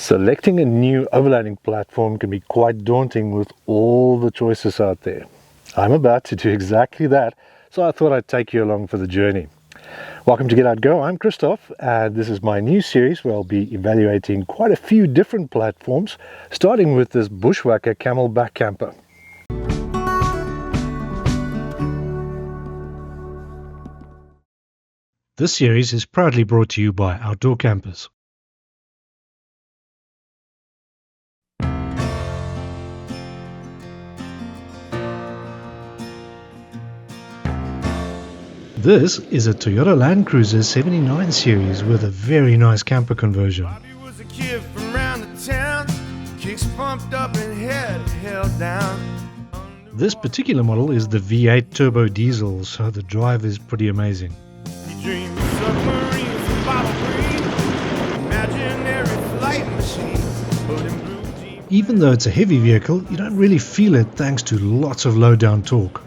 Selecting a new overlanding platform can be quite daunting with all the choices out there. I'm about to do exactly that, so I thought I'd take you along for the journey. Welcome to Get Out Go, I'm Christoph, and this is my new series where I'll be evaluating quite a few different platforms, starting with this Bushwakka Kamelback camper. This series is proudly brought to you by Outdoor Campers. This is a Toyota landcruiser 79 series with a very nice camper conversion. This particular model is the V8 turbo diesel, so the drive is pretty amazing. Even though it's a heavy vehicle, you don't really feel it thanks to lots of low-down torque.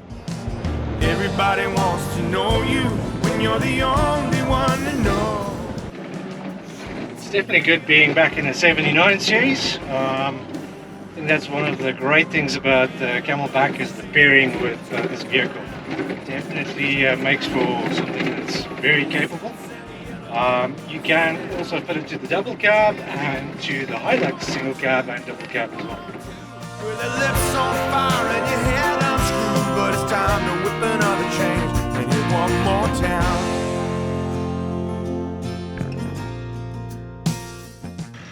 Everybody wants to know you when you're the only one to know. It's definitely good being back in the 79 series. I think that's one of the great things about the Kamelback is the pairing with this vehicle. It definitely makes for something that's very capable. You can also fit it to the double cab and to the Hilux single cab and double cab as well. With your lips on fire and your head unscrewed, but it's time to whip another change and hit one more town.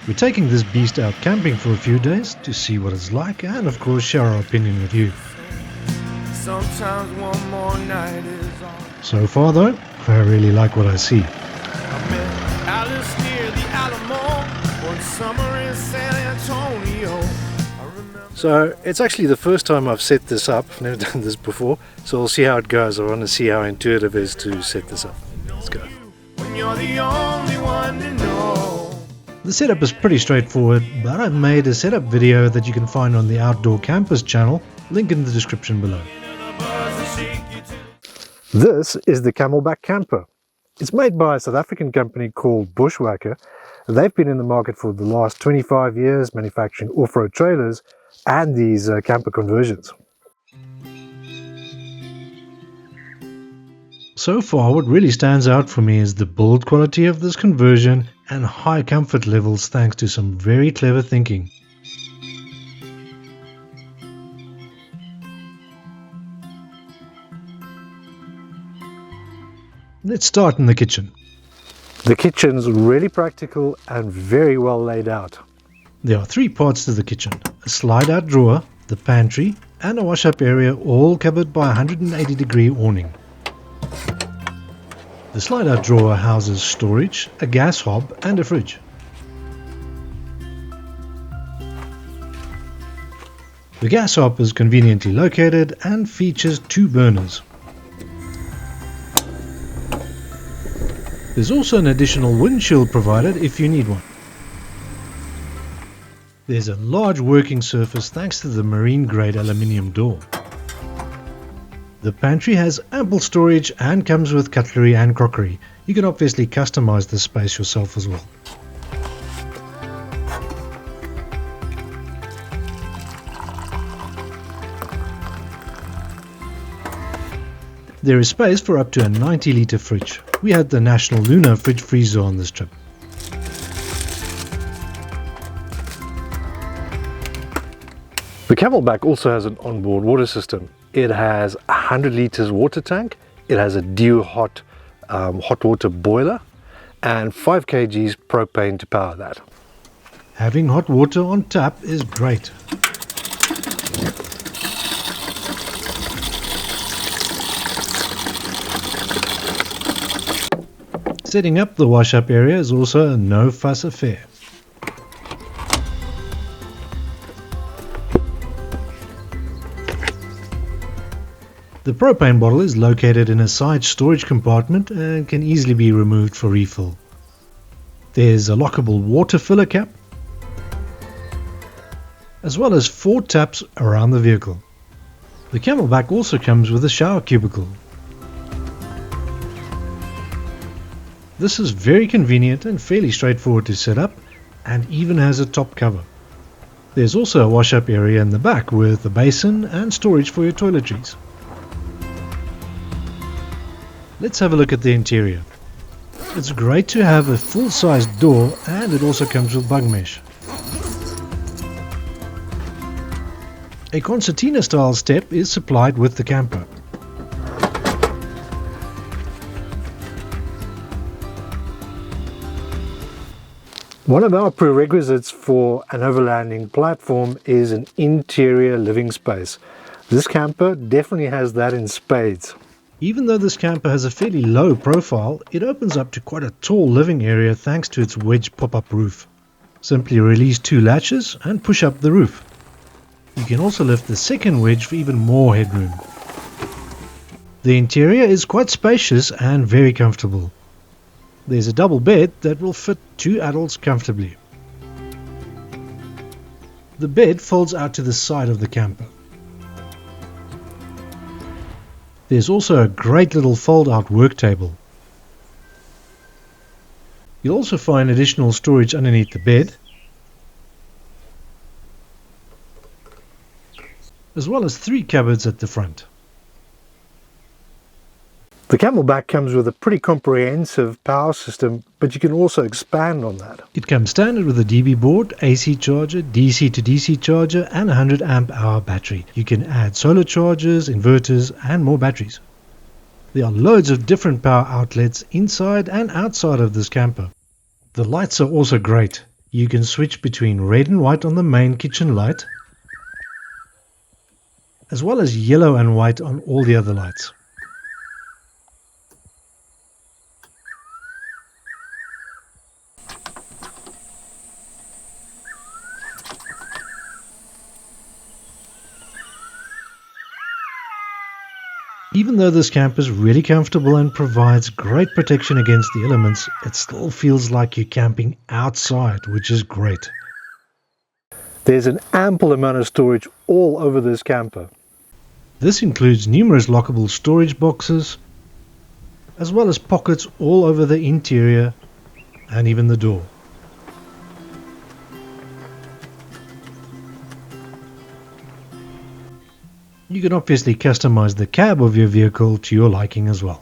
We're taking this beast out camping for a few days to see what it's like and of course share our opinion with you. Sometimes one more night is all. So far though, I really like what I see. I met Alice near the Alamo one summer in San Antonio. So it's actually the first time I've set this up. I've never done this before, so we'll see how it goes. I want to see how intuitive it is to set this up. Let's go. When you're the only one to know. The setup is pretty straightforward, but I've made a setup video that you can find on the Outdoor Campers channel, link in the description below. This is the Kamelback camper. It's made by a South African company called Bushwakka. They've been in the market for the last 25 years manufacturing off-road trailers and these camper conversions. So far, what really stands out for me is the build quality of this conversion and high comfort levels thanks to some very clever thinking. Let's start in the kitchen. The kitchen's really practical and very well laid out. There are three parts to the kitchen: a slide-out drawer, the pantry, and a wash-up area, all covered by a 180-degree awning. The slide-out drawer houses storage, a gas hob, and a fridge. The gas hob is conveniently located and features two burners. There's also an additional windshield provided if you need one. There's a large working surface thanks to the marine-grade aluminium door. The pantry has ample storage and comes with cutlery and crockery. You can obviously customize the space yourself as well. There is space for up to a 90-litre fridge. We had the National Luna fridge freezer on this trip. The Kamelback also has an onboard water system. It has a 100 litres water tank, it has a Dew hot water boiler, and 5 kgs propane to power that. Having hot water on tap is great. Setting up the wash-up area is also a no-fuss affair. The propane bottle is located in a side storage compartment and can easily be removed for refill. There's a lockable water filler cap, as well as 4 taps around the vehicle. The Kamelback also comes with a shower cubicle. This is very convenient and fairly straightforward to set up, and even has a top cover. There's also a wash-up area in the back with a basin and storage for your toiletries. Let's have a look at the interior. It's great to have a full-sized door, and it also comes with bug mesh. A concertina style step is supplied with the camper. One of our prerequisites for an overlanding platform is an interior living space. This camper definitely has that in spades. Even though this camper has a fairly low profile, it opens up to quite a tall living area thanks to its wedge pop-up roof. Simply release 2 latches and push up the roof. You can also lift the second wedge for even more headroom. The interior is quite spacious and very comfortable. There's a double bed that will fit 2 adults comfortably. The bed folds out to the side of the camper. There's also a great little fold-out work table. You'll also find additional storage underneath the bed, as well as 3 cupboards at the front. The Kamelback comes with a pretty comprehensive power system, but you can also expand on that. It comes standard with a DB board, AC charger, DC to DC charger and a 100 amp hour battery. You can add solar chargers, inverters and more batteries. There are loads of different power outlets inside and outside of this camper. The lights are also great. You can switch between red and white on the main kitchen light, as well as yellow and white on all the other lights. Even though this camper is really comfortable and provides great protection against the elements, it still feels like you're camping outside, which is great. There's an ample amount of storage all over this camper. This includes numerous lockable storage boxes, as well as pockets all over the interior and even the door. You can obviously customize the cab of your vehicle to your liking as well.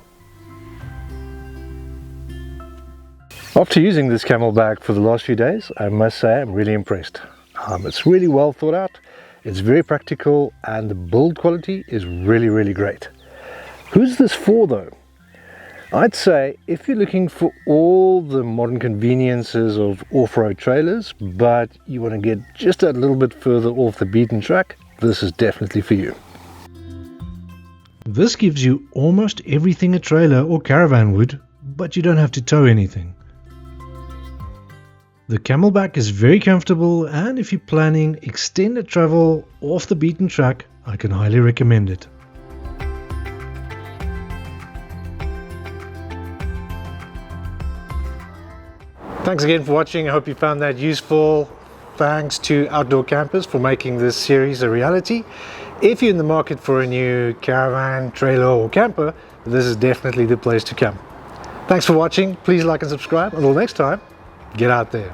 After using this Kamelback for the last few days, I must say I'm really impressed. It's really well thought out, it's very practical, and the build quality is really great. Who's this for though? I'd say if you're looking for all the modern conveniences of off-road trailers, but you want to get just a little bit further off the beaten track, this is definitely for you. This gives you almost everything a trailer or caravan would, but you don't have to tow anything. The Kamelback is very comfortable, and if you're planning extended travel off the beaten track, I can highly recommend it. Thanks again for watching. I hope you found that useful. Thanks to Outdoor Campers for making this series a reality. If you're in the market for a new caravan, trailer or camper, this is definitely the place to come. Thanks for watching. Please like and subscribe. Until next time, get out there.